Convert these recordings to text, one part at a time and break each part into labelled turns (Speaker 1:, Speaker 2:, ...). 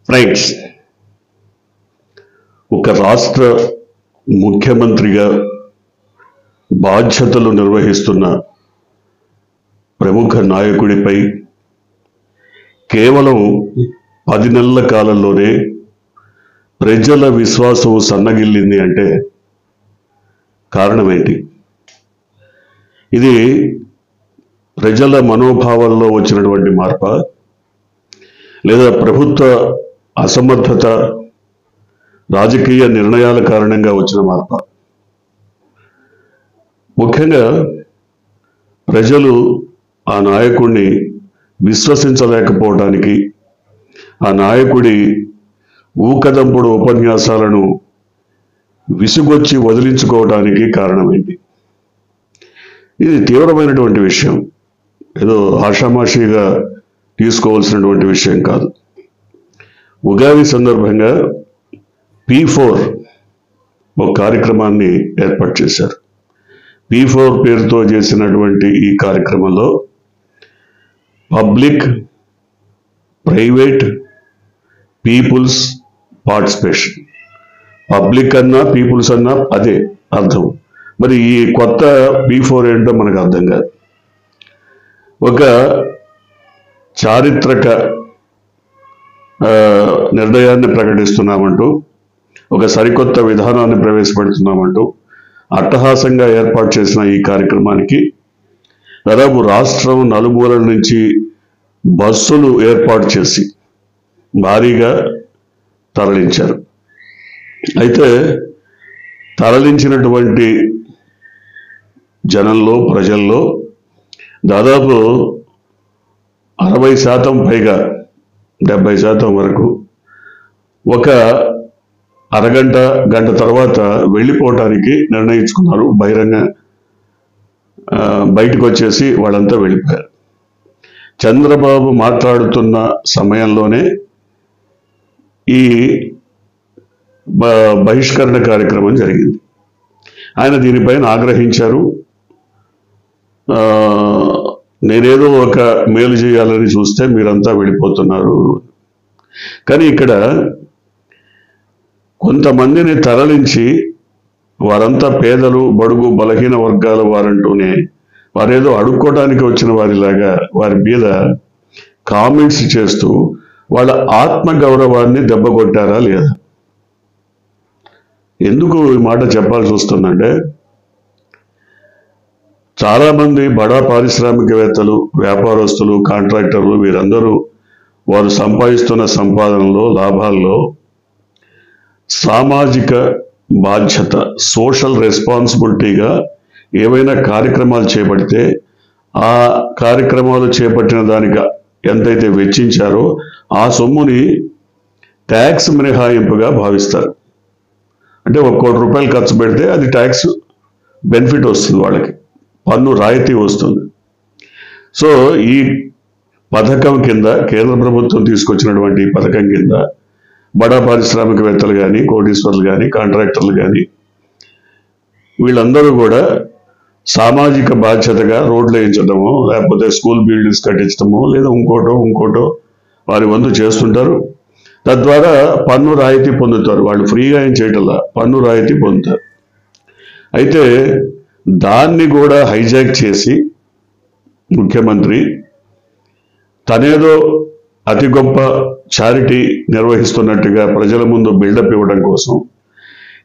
Speaker 1: Friends, ఒక రాష్ట్ర ముఖ్యమంత్రిగా బాధ్యతలు నిర్వహిస్తున్న ప్రముఖ నాయకుడిపై కేవలం 10 నెలల కాలంలోనే ప్రజల విశ్వాసం సన్నగిల్లింది అంటే కారణం ఏంటి? ఇది ప్రజల మనోభావాల్లో వచ్చినటువంటి మార్ప, లేదా ప్రభుత్వ అసమర్థత, రాజకీయ నిర్ణయాల కారణంగా వచ్చిన మార్ప? ముఖ్యంగా ప్రజలు ఆ నాయకుడిని విశ్వసించలేకపోవడానికి, ఆ నాయకుడి ఊకదంపుడు ఉపన్యాసాలను విసుగొచ్చి వదిలించుకోవడానికి కారణమైంది. ఇది తీవ్రమైనటువంటి విషయం, ఏదో ఆషామాషిగా తీసుకోవాల్సినటువంటి విషయం కాదు. ఉగాది సందర్భంగా P4 ఒక కార్యక్రమాన్ని ఏర్పాటు చేశారు. P4 పేరుతో చేసినటువంటి ఈ కార్యక్రమంలో public, private, people's participation. Public అన్నా పీపుల్స్ అన్నా అదే అర్థం. మరి ఈ కొత్త P4 ఏంటో మనకు అర్థం కాదు. ఒక చారిత్రక నిర్ణయాన్ని ప్రకటిస్తున్నామంటూ, ఒక సరికొత్త విధానాన్ని ప్రవేశపెడుతున్నామంటూ అట్టహాసంగా ఏర్పాటు చేసిన ఈ కార్యక్రమానికి దాదాపు రాష్ట్రం నలుమూలల నుంచి బస్సులు ఏర్పాటు చేసి భారీగా తరలించారు. అయితే తరలించినటువంటి జనంలో, ప్రజల్లో దాదాపు 60% పైగా, 70% వరకు ఒక అరగంట, గంట తర్వాత వెళ్ళిపోవటానికి నిర్ణయించుకున్నారు. బయటకు వచ్చేసి వాళ్ళంతా వెళ్ళిపోయారు. చంద్రబాబు మాట్లాడుతున్న సమయంలోనే ఈ బహిష్కరణ కార్యక్రమం జరిగింది. ఆయన దీనిపైన ఆగ్రహించారు. నేనేదో ఒక మేలు చేయాలని చూస్తే మీరంతా వెళ్ళిపోతున్నారు. కానీ ఇక్కడ కొంతమందిని తరలించి వారంతా పేదలు, బడుగు, బలహీన వర్గాల వారంటూనే వారేదో అడుక్కోవడానికి వచ్చిన వారిలాగా వారి మీద కామెంట్స్ చేస్తూ వాళ్ళ ఆత్మగౌరవాన్ని దెబ్బకొట్టారా లేదా? ఎందుకు ఈ మాట చెప్పాల్సి వస్తుందంటే, చాలామంది బడా పారిశ్రామికవేత్తలు, వ్యాపారస్తులు, కాంట్రాక్టర్లు వీరందరూ వారు సంపాదిస్తున్న సంపాదనలో, లాభాల్లో సామాజిక బాధ్యత, సోషల్ రెస్పాన్సిబిలిటీగా ఏవైనా కార్యక్రమాలు చేపడితే ఆ కార్యక్రమాలు చేపట్టిన దానికి ఎంతైతే వెచ్చించారో ఆ సొమ్ముని ట్యాక్స్ మినహాయింపుగా భావిస్తారు. అంటే 1 కోటి రూపాయలు ఖర్చు పెడితే అది ట్యాక్స్ బెనిఫిట్ వస్తుంది, వాళ్ళకి పన్ను రాయితీ వస్తుంది. సో ఈ పథకం కింద, కేంద్ర ప్రభుత్వం తీసుకొచ్చినటువంటి ఈ పథకం కింద బడా పారిశ్రామికవేత్తలు కానీ, కోటీశ్వర్లు కానీ, కాంట్రాక్టర్లు కానీ వీళ్ళందరూ కూడా సామాజిక బాధ్యతగా రోడ్లు వేయించడమో, లేకపోతే స్కూల్ బిల్డింగ్స్ కట్టించడమో, లేదా ఇంకోటో వారి వంతు చేస్తుంటారు. తద్వారా పన్ను రాయితీ పొందుతారు. వాళ్ళు ఫ్రీగా ఏం చేయటంలా, పన్ను రాయితీ పొందుతారు. అయితే దాన్ని కూడా హైజాక్ చేసి ముఖ్యమంత్రి తనేదో అతి గొప్ప చారిటీ నిర్వహిస్తున్నట్టుగా ప్రజల ముందు బిల్డప్ ఇవ్వడం కోసం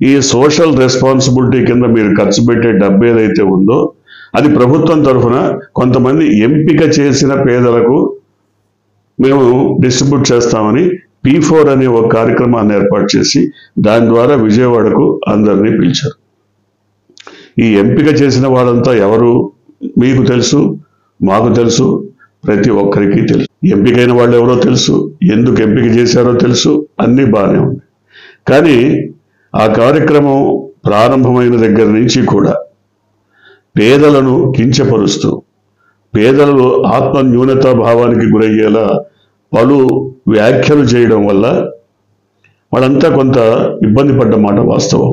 Speaker 1: ఈ సోషల్ రెస్పాన్సిబిలిటీ కింద మీరు ఖర్చు పెట్టే డబ్బు ఏదైతే ఉందో అది ప్రభుత్వం తరఫున కొంతమంది ఎంపిక చేసిన పేదలకు మేము డిస్ట్రిబ్యూట్ చేస్తామని P4 అనే ఒక కార్యక్రమాన్ని ఏర్పాటు చేసి దాని ద్వారా విజయవాడకు అందరినీ పిలిచారు. ఈ ఎంపిక చేసిన వాళ్ళంతా ఎవరు మీకు తెలుసు, మాకు తెలుసు, ప్రతి ఒక్కరికి తెలుసు. ఎంపికైన వాళ్ళు ఎవరో తెలుసు, ఎందుకు ఎంపిక చేశారో తెలుసు, అన్నీ బాగానే ఉంది. కానీ ఆ కార్యక్రమం ప్రారంభమైన దగ్గర నుంచి కూడా పేదలను కించపరుస్తూ, పేదలలో ఆత్మ న్యూనతా భావానికి గురయ్యేలా పలు వ్యాఖ్యలు చేయడం వల్ల వాళ్ళంతా కొంత ఇబ్బంది పడ్డ మాట వాస్తవం.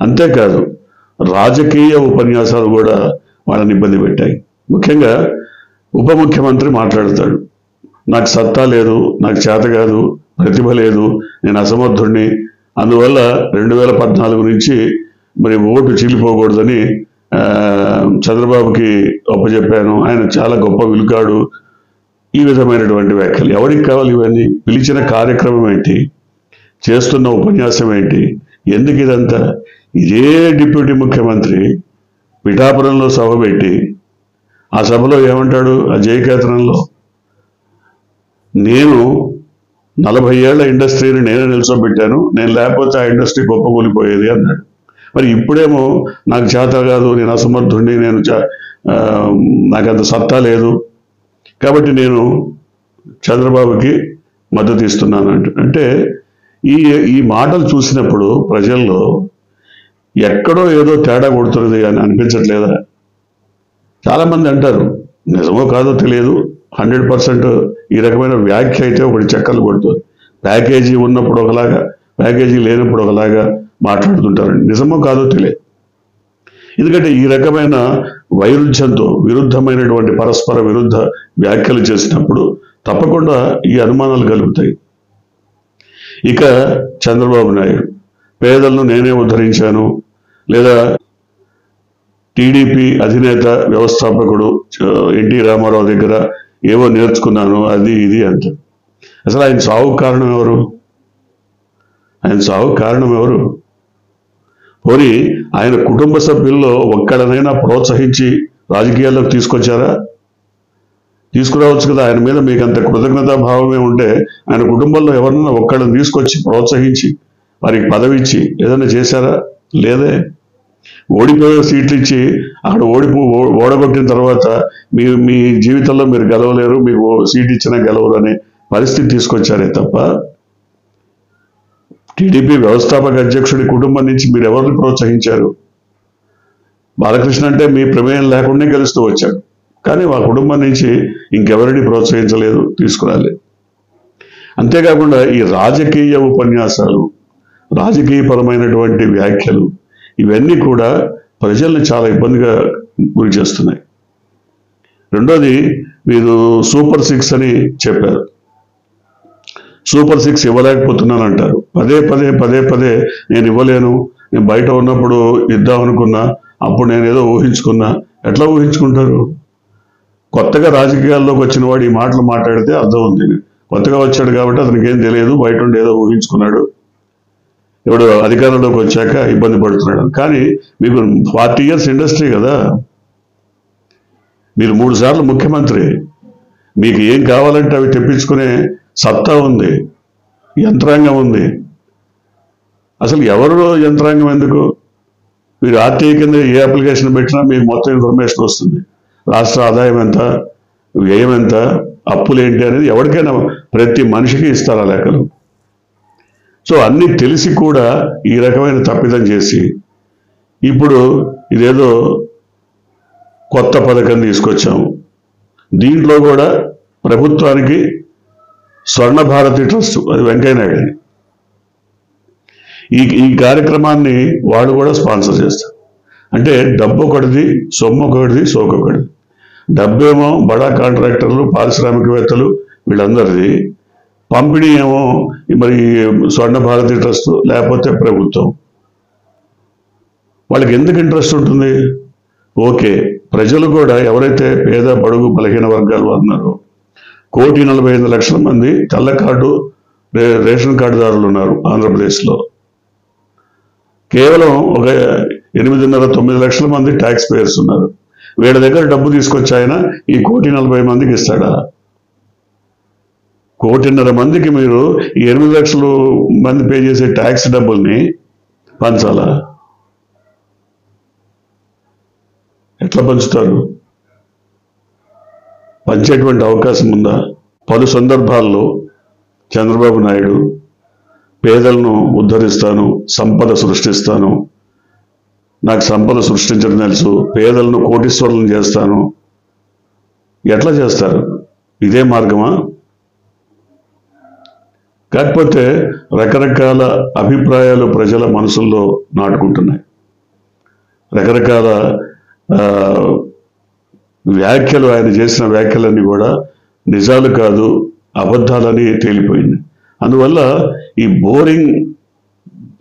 Speaker 1: అంతేకాదు రాజకీయ ఉపన్యాసాలు కూడా వాళ్ళని ఇబ్బంది పెట్టాయి. ముఖ్యంగా ఉప ముఖ్యమంత్రి మాట్లాడతాడు, నాకు సత్తా లేదు, నాకు చేత కాదు, ప్రతిభ లేదు, నేను అసమర్థుడిని, అందువల్ల 2014 నుంచి మరి ఓటు చీలిపోకూడదని చంద్రబాబుకి అప్పచెప్పాను, ఆయన చాలా గొప్ప విలుకాడు, ఈ విధమైనటువంటి వ్యాఖ్యలు. ఎవరికి కావాలి ఇవన్నీ? పిలిచిన కార్యక్రమం ఏంటి, చేస్తున్న ఉపన్యాసం ఏంటి, ఎందుకు ఇదంతా? ఇదే డిప్యూటీ ముఖ్యమంత్రి పిఠాపురంలో సభ పెట్టి ఆ సభలో ఏమంటాడు? ఆ జయకేతనంలో, నేను 40 ఏళ్ల ఇండస్ట్రీని నేనే నిల్చోబెట్టాను, నేను లేకపోతే ఆ ఇండస్ట్రీ గొప్పగూలిపోయేది అన్నాడు. మరి ఇప్పుడేమో నాకు చేత కాదు, నేను అసమర్థుడిని, నాకంత సత్తా లేదు, కాబట్టి నేను చంద్రబాబుకి మద్దతు ఇస్తున్నాను అంటే ఈ మాటలు చూసినప్పుడు ప్రజల్లో ఎక్కడో ఏదో తేడా కొడుతున్నది అని అనిపించట్లేదా? చాలామంది అంటారు, నిజమో కాదో తెలియదు, 100% ఈ రకమైన వ్యాఖ్య అయితే ఒకటి చక్కర్లు కొడుతుంది. ప్యాకేజీ ఉన్నప్పుడు ఒకలాగా, ప్యాకేజీ లేనప్పుడు ఒకలాగా మాట్లాడుతుంటారు. నిజమో కాదో తెలియదు. ఎందుకంటే ఈ రకమైన వైరుధ్యంతో విరుద్ధమైనటువంటి పరస్పర విరుద్ధ వ్యాఖ్యలు చేసినప్పుడు తప్పకుండా ఈ అనుమానాలు కలుగుతాయి. ఇక చంద్రబాబు నాయుడు, పేదలను నేనే ఉద్ధరించాను, లేదా టీడీపీ అధినేత వ్యవస్థాపకుడు ఎన్టీ రామారావు దగ్గర ఏవో నేర్చుకున్నాను, అది ఇది అంటే. అసలు ఆయన సావు కారణం ఎవరు? ఆయన సావు కారణం ఎవరు? పోనీ ఆయన కుటుంబ సభ్యుల్లో ఒక్కడనైనా ప్రోత్సహించి రాజకీయాల్లోకి తీసుకొచ్చారా? తీసుకురావచ్చు కదా. ఆయన మీద మీకు అంత కృతజ్ఞతా భావమే ఉంటే ఆయన కుటుంబంలో ఎవరినైనా ఒక్కళ్ళని తీసుకొచ్చి ప్రోత్సహించి వారికి పదవి ఇచ్చి ఏదైనా చేశారా? లేదే. ఓడిపోయే సీట్లు ఇచ్చి అక్కడ ఓడగొట్టిన తర్వాత మీ జీవితంలో మీరు గెలవలేరు, మీకు సీట్ ఇచ్చినా గెలవరు అనే పరిస్థితి తీసుకొచ్చారే తప్ప టీడీపీ వ్యవస్థాపక అధ్యక్షుడి కుటుంబం నుంచి మీరు ఎవరిని ప్రోత్సహించారు? బాలకృష్ణ అంటే మీ ప్రమేయం లేకుండా గెలుస్తూ వచ్చాడు, కానీ ఆ కుటుంబం నుంచి ఇంకెవరిని ప్రోత్సహించలేదు, తీసుకురాలేదు. అంతేకాకుండా ఈ రాజకీయ ఉపన్యాసాలు, రాజకీయపరమైనటువంటి వ్యాఖ్యలు, ఇవన్నీ కూడా ప్రజల్ని చాలా ఇబ్బందిగా గురి చేస్తున్నాయి. రెండోది, మీరు సూపర్ 6 అని చెప్పారు. సూపర్ 6 ఇవ్వలేకపోతున్నాను అంటారు. పదే పదే నేను ఇవ్వలేను, నేను బయట ఉన్నప్పుడు ఇద్దాం అనుకున్నా, అప్పుడు నేను ఏదో ఊహించుకున్నా. ఎట్లా ఊహించుకుంటారు? కొత్తగా రాజకీయాల్లోకి వచ్చిన వాడు ఈ మాటలు మాట్లాడితే అర్థం ఉంది. కొత్తగా వచ్చాడు కాబట్టి అతనికి ఏం తెలియదు, బయట ఉండి ఏదో ఊహించుకున్నాడు, ఇప్పుడు అధికారంలోకి వచ్చాక ఇబ్బంది పడుతున్నాడు. కానీ మీకు 40 years ఇండస్ట్రీ కదా, మీరు 3 సార్లు ముఖ్యమంత్రి, మీకు ఏం కావాలంటే అవి తెప్పించుకునే సత్తా ఉంది, యంత్రాంగం ఉంది. అసలు ఎవరు యంత్రాంగం ఎందుకు? మీరు ఆర్టీఐ కింద ఏ అప్లికేషన్ పెట్టినా మీకు మొత్తం ఇన్ఫర్మేషన్ వస్తుంది. రాష్ట్ర ఆదాయం ఎంత, వ్యయం ఎంత, అప్పులు ఏంటి అనేది ఎవరికైనా ప్రతి మనిషికి ఇస్తారు ఆ లెక్కలు. సో అన్నీ తెలిసి కూడా ఈ రకమైన తప్పిదం చేసి ఇప్పుడు ఇదేదో కొత్త పథకం తీసుకొచ్చాము, దీంట్లో కూడా ప్రభుత్వానికి స్వర్ణ భారతి ట్రస్ట్, అది వెంకయ్యనాయుడు, ఈ కార్యక్రమాన్ని వాళ్ళు కూడా స్పాన్సర్ చేస్తారు. అంటే డబ్బు ఒకటిది, సొమ్ము ఒకటిది, సోకొకటిది. డబ్బేమో బడా కాంట్రాక్టర్లు, పారిశ్రామికవేత్తలు వీళ్ళందరిది, పంపిణీ ఏమో మరి స్వర్ణ భారతి ట్రస్ట్ లేకపోతే ప్రభుత్వం. వాళ్ళకి ఎందుకు ఇంట్రెస్ట్ ఉంటుంది? ఓకే, ప్రజలు కూడా ఎవరైతే పేద బడుగు బలహీన వర్గాలు ఉన్నారో 1,45,00,000 మంది తెల్ల కార్డు రేషన్ కార్డుదారులు ఉన్నారు ఆంధ్రప్రదేశ్లో. కేవలం ఒక 8.5-9 లక్షల మంది ట్యాక్స్ పేయర్స్ ఉన్నారు. వీళ్ళ దగ్గర డబ్బు తీసుకొచ్చి ఆయన ఈ 1,40,000 మందికి ఇస్తాడా? 1,50,000 మందికి మీరు ఈ 8 లక్షల మంది పే చేసే ట్యాక్స్ డబ్బుల్ని పంచాలా? ఎట్లా పంచుతారు? పంచేటువంటి అవకాశం ఉందా? పలు సందర్భాల్లో చంద్రబాబు నాయుడు పేదలను ఉద్ధరిస్తాను, సంపద సృష్టిస్తాను, నాకు సంపద సృష్టించడం తెలుసు, పేదలను కోటీశ్వరులను చేస్తాను. ఎట్లా చేస్తారు? ఇదే మార్గమా? కాకపోతే రకరకాల అభిప్రాయాలు ప్రజల మనసుల్లో నాటుకుంటున్నాయి. రకరకాల వ్యాఖ్యలు, ఆయన చేసిన వ్యాఖ్యలన్నీ కూడా నిజాలు కాదు, అబద్ధాలని తేలిపోయింది. అందువల్ల ఈ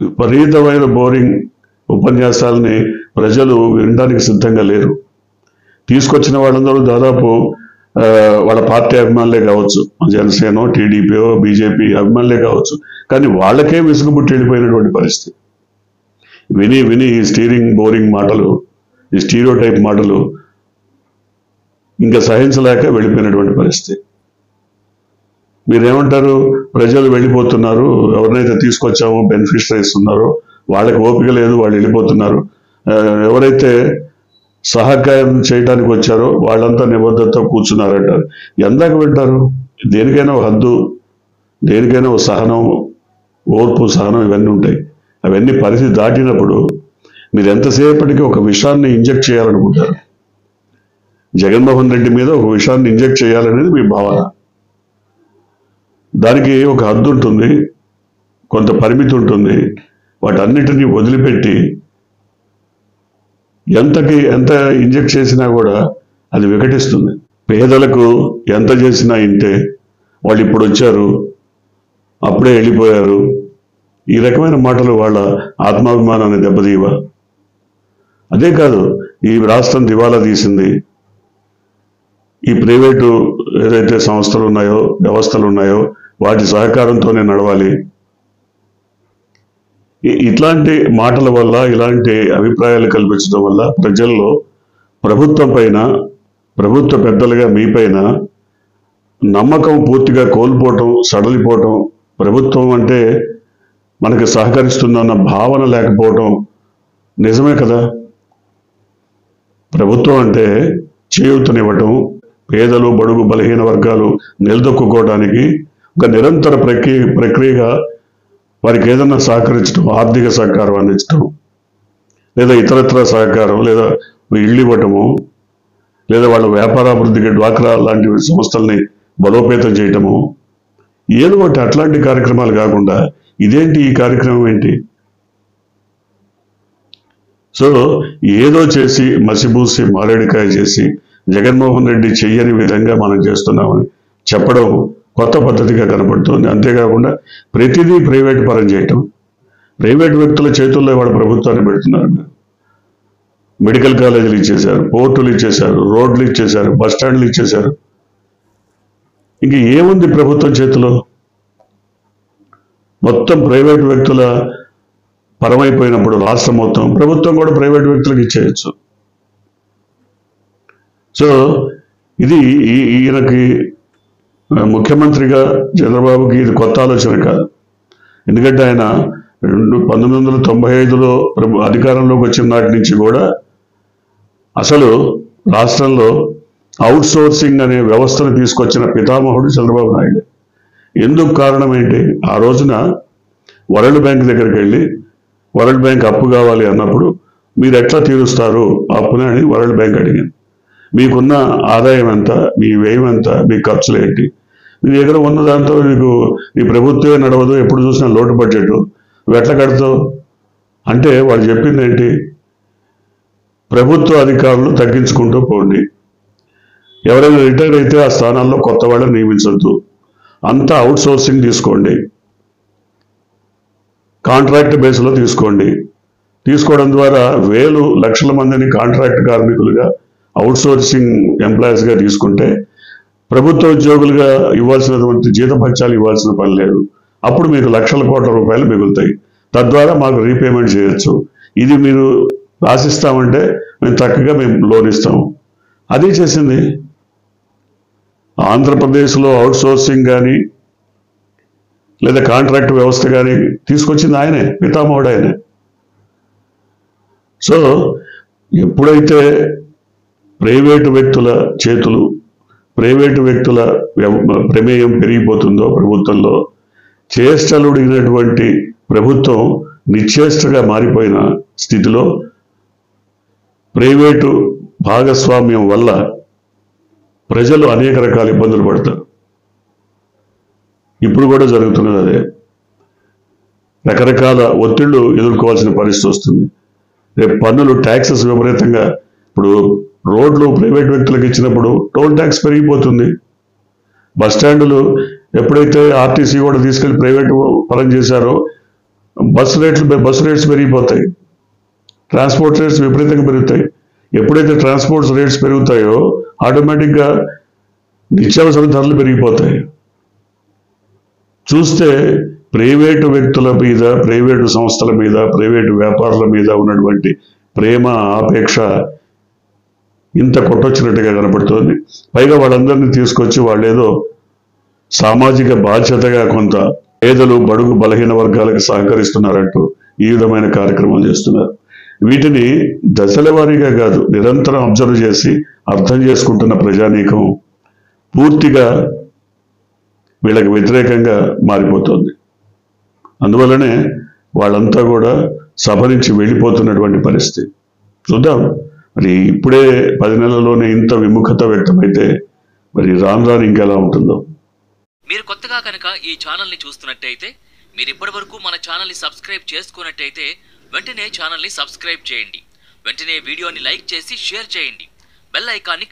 Speaker 1: విపరీతమైన బోరింగ్ ఉపన్యాసాలని ప్రజలు వినడానికి సిద్ధంగా లేరు. తీసుకొచ్చిన వాళ్ళందరూ దాదాపు వాళ్ళ పార్టీ అభిమానులే కావచ్చు, జనసేన, టీడీపీ, బీజేపీ అభిమానులే కావచ్చు, కానీ వాళ్ళకే విసుగుబుట్టి వెళ్ళిపోయినటువంటి పరిస్థితి. విని విని ఈ బోరింగ్ మాటలు, ఈ స్టీరియోటైప్ మాటలు ఇంకా సహించలేక వెళ్ళిపోయినటువంటి పరిస్థితి. మీరేమంటారు? ప్రజలు వెళ్ళిపోతున్నారు, ఎవరినైతే తీసుకొచ్చామో బెనిఫిషరీస్ ఉన్నారో వాళ్ళకి ఓపిక లేదు, వాళ్ళు వెళ్ళిపోతున్నారు. ఎవరైతే సహకారం చేయడానికి వచ్చారో వాళ్ళంతా నిబద్ధతతో కూర్చున్నారంటారు. ఎందాక వింటారు? దేనికైనా ఒక హద్దు, దేనికైనా ఒక సహనం, ఓర్పు, సహనం ఇవన్నీ ఉంటాయి. అవన్నీ పరిధి దాటినప్పుడు మీరు ఎంతసేపటికి ఒక విషయాన్ని ఇంజెక్ట్ చేయాలనుకుంటారు. జగన్మోహన్ రెడ్డి మీద ఒక విషయాన్ని ఇంజెక్ట్ చేయాలనేది మీ భావన. దానికి ఒక హద్దు ఉంటుంది, కొంత పరిమితి ఉంటుంది. వాటన్నిటినీ వదిలిపెట్టి ఎంత ఇంజెక్ట్ చేసినా కూడా అది వికటిస్తుంది. పేదలకు ఎంత చేసినా ఇంతే, వాళ్ళు ఇప్పుడు వచ్చారు, అప్పుడే వెళ్ళిపోయారు, ఈ రకమైన మాటలు వాళ్ళ ఆత్మాభిమానాన్ని దెబ్బతీయవా? అదే కాదు, ఈ రాష్ట్రం దివాలా తీసింది, ఈ ప్రైవేటు ఏదైతే సంస్థలు ఉన్నాయో, వ్యవస్థలు ఉన్నాయో వాటి సహకారంతోనే నడవాలి. ఇట్లాంటి మాటల వల్ల, ఇలాంటి అభిప్రాయాలు కల్పించడం వల్ల ప్రజల్లో ప్రభుత్వం పైన, ప్రభుత్వ పెద్దలుగా మీ పైన నమ్మకం పూర్తిగా కోల్పోవటం, సడలిపోవటం, ప్రభుత్వం అంటే మనకి సహకరిస్తుందన్న భావన లేకపోవటం నిజమే కదా. ప్రభుత్వం అంటే చేయూతనివ్వటం, పేదలు, బడుగు, బలహీన వర్గాలు నిలదొక్కుకోవడానికి ఒక నిరంతర ప్రక్రియగా వారికి ఏదన్నా సహకరించడం, ఆర్థిక సహకారం అందించడం, లేదా ఇతరత్ర సహకారం, లేదా ఇళ్ళు ఇవ్వటము, లేదా వాళ్ళ వ్యాపారాభివృద్ధికి డ్వాక్రా లాంటి సంస్థల్ని బలోపేతం చేయటము, ఏదో ఒకటి అట్లాంటి కార్యక్రమాలు కాకుండా ఇదేంటి, ఈ కార్యక్రమం ఏంటి? సో ఏదో చేసి మసిబూసి మారేడికాయ చేసి జగన్మోహన్ రెడ్డి చెయ్యని విధంగా మనం చేస్తున్నామని చెప్పడం కొత్త పద్ధతిగా కనపడుతుంది. అంతేకాకుండా ప్రతిదీ ప్రైవేట్ పరం చేయటం, ప్రైవేట్ వ్యక్తుల చేతుల్లో వాళ్ళ ప్రభుత్వాన్ని పెడుతున్నారు. మెడికల్ కాలేజీలు ఇచ్చేశారు, పోర్టులు ఇచ్చేశారు, రోడ్లు ఇచ్చేశారు, బస్ స్టాండ్లు ఇచ్చేశారు. ఇంక ఏముంది ప్రభుత్వం చేతిలో? మొత్తం ప్రైవేట్ వ్యక్తుల పరమైపోయినప్పుడు రాష్ట్రం మొత్తం ప్రభుత్వం కూడా ప్రైవేట్ వ్యక్తులకు ఇచ్చేయచ్చు. సో ఇది ఈయనకి ముఖ్యమంత్రిగా చంద్రబాబుకి ఇది కొత్త ఆలోచన కాదు. ఎందుకంటే ఆయన 1995లో అధికారంలోకి వచ్చిన నాటి నుంచి కూడా అసలు రాష్ట్రంలో అవుట్ సోర్సింగ్ అనే వ్యవస్థను తీసుకొచ్చిన పితామహుడు చంద్రబాబు నాయుడు. ఎందుకు కారణం ఏంటి? ఆ రోజున వరల్డ్ బ్యాంక్ దగ్గరికి వెళ్ళి వరల్డ్ బ్యాంక్ అప్పు కావాలి అన్నప్పుడు మీరు ఎట్లా తీరుస్తారు అప్పుని అని వరల్డ్ బ్యాంక్ అడిగింది. మీకున్న ఆదాయం ఎంత, మీ వ్యయం ఎంత, మీ ఖర్చులు ఏంటి, మీ దగ్గర ఉన్న దాంతో మీకు ఈ ప్రభుత్వమే నడవదు, ఎప్పుడు చూసినా లోటు బడ్జెట్, నువ్వు ఎట్లా కడతావు అంటే వాళ్ళు చెప్పింది ఏంటి? ప్రభుత్వ అధికారులు తగ్గించుకుంటూ పోండి, ఎవరైనా రిటైర్ అయితే ఆ స్థానాల్లో కొత్త వాళ్ళని నియమించద్దు, అంతా అవుట్ సోర్సింగ్ తీసుకోండి, కాంట్రాక్ట్ బేస్లో తీసుకోండి. తీసుకోవడం ద్వారా వేలు లక్షల మందిని కాంట్రాక్ట్ కార్మికులుగా, అవుట్ సోర్సింగ్ ఎంప్లాయీస్గా తీసుకుంటే ప్రభుత్వ ఉద్యోగులుగా ఇవ్వాల్సినటువంటి జీతభత్యాలు ఇవ్వాల్సిన పని లేదు. అప్పుడు మీకు లక్షల కోట్ల రూపాయలు మిగులుతాయి. తద్వారా మాకు రీపేమెంట్ చేయొచ్చు. ఇది మీరు రాసిస్తామంటే మేము చక్కగా లోన్ ఇస్తాము. అది చేసింది. ఆంధ్రప్రదేశ్లో అవుట్ సోర్సింగ్ కానీ లేదా కాంట్రాక్ట్ వ్యవస్థ కానీ తీసుకొచ్చింది ఆయనే, పితామహుడు ఆయనే. సో ఎప్పుడైతే ప్రైవేటు వ్యక్తుల చేతులు, ప్రైవేటు వ్యక్తుల ప్రమేయం పెరిగిపోతుందో ప్రభుత్వంలో, చేష్టలుడిగినటువంటి ప్రభుత్వం నిశ్చేష్టగా మారిపోయిన స్థితిలో ప్రైవేటు భాగస్వామ్యం వల్ల ప్రజలు అనేక రకాల ఇబ్బందులు పడతారు. ఇప్పుడు కూడా జరుగుతున్నది అదే. రకరకాల ఒత్తిళ్లు ఎదుర్కోవాల్సిన పరిస్థితి వస్తుంది. రేపు పన్నులు, ట్యాక్సెస్ విపరీతంగా, ఇప్పుడు రోడ్లు ప్రైవేట్ వ్యక్తులకు ఇచ్చినప్పుడు టోల్ ట్యాక్స్ పెరిగిపోతుంది. బస్ స్టాండులు ఎప్పుడైతే ఆర్టీసీ కూడా తీసుకెళ్లి ప్రైవేట్ పరం చేశారో బస్సు రేట్స్ పెరిగిపోతాయి, ట్రాన్స్పోర్ట్ రేట్స్ విపరీతంగా పెరుగుతాయి. ఎప్పుడైతే ట్రాన్స్పోర్ట్ రేట్స్ పెరుగుతాయో ఆటోమేటిక్గా నిత్యావసర ధరలు పెరిగిపోతాయి. చూస్తే ప్రైవేటు వ్యక్తుల మీద, ప్రైవేటు సంస్థల మీద, ప్రైవేటు వ్యాపారుల మీద ఉన్నటువంటి ప్రేమ ఆపేక్ష ఇంత కొట్టొచ్చినట్టుగా కనపడుతోంది. పైగా వాళ్ళందరినీ తీసుకొచ్చి వాళ్ళేదో సామాజిక బాధ్యతగా కొంత పేదలు, బడుగు, బలహీన వర్గాలకు సహకరిస్తున్నారంటూ ఈ విధమైన కార్యక్రమాలు చేస్తున్నారు. వీటిని దశల వారీగా కాదు, నిరంతరం అబ్జర్వ్ చేసి అర్థం చేసుకుంటున్న ప్రజానీకం పూర్తిగా వీళ్ళకి వ్యతిరేకంగా మారిపోతుంది. అందువల్లనే వాళ్ళంతా కూడా సభ నుంచి వెళ్ళిపోతున్నటువంటి పరిస్థితి చూద్దాం. మరి ఇప్పుడే 10 నెలల్లోనే ఇంత విముఖత వ్యక్తమైతే మరి రాను రాను ఇంకెలా ఉంటుందో.
Speaker 2: మీరు కొత్తగా కనుక ఈ ఛానల్ని చూస్తున్నట్టయితే, మీరు ఇప్పటివరకు మన ఛానల్ని సబ్స్క్రైబ్ చేసుకున్నట్టయితే వెంటనే ఛానల్ని సబ్స్క్రైబ్ చేయండి. వెంటనే వీడియోని లైక్ చేసి షేర్ చేయండి. బెల్ ఐకాన్ని